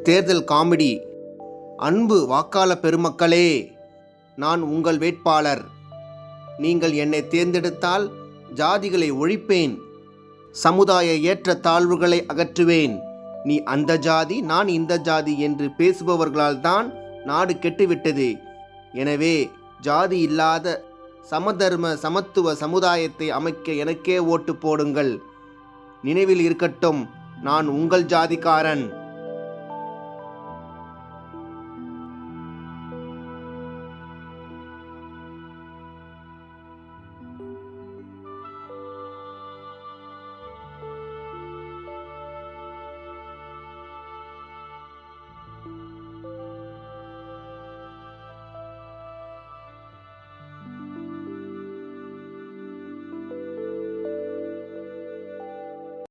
தேர்தல் காமெடி. அன்பு வாக்காளர் பெருமக்களே, நான் உங்கள் வேட்பாளர். நீங்கள் என்னை தேர்ந்தெடுத்தால் ஜாதிகளை ஒழிப்பேன், சமுதாய ஏற்ற தாழ்வுகளை அகற்றுவேன். நீ அந்த ஜாதி, நான் இந்த ஜாதி என்று பேசுபவர்களால் தான் நாடு கெட்டுவிட்டது. எனவே ஜாதி இல்லாத சமதர்ம சமத்துவ சமுதாயத்தை அமைக்க எனக்கே ஓட்டு போடுங்கள். நினைவில் இருக்கட்டும், நான் உங்கள் ஜாதிக்காரன்.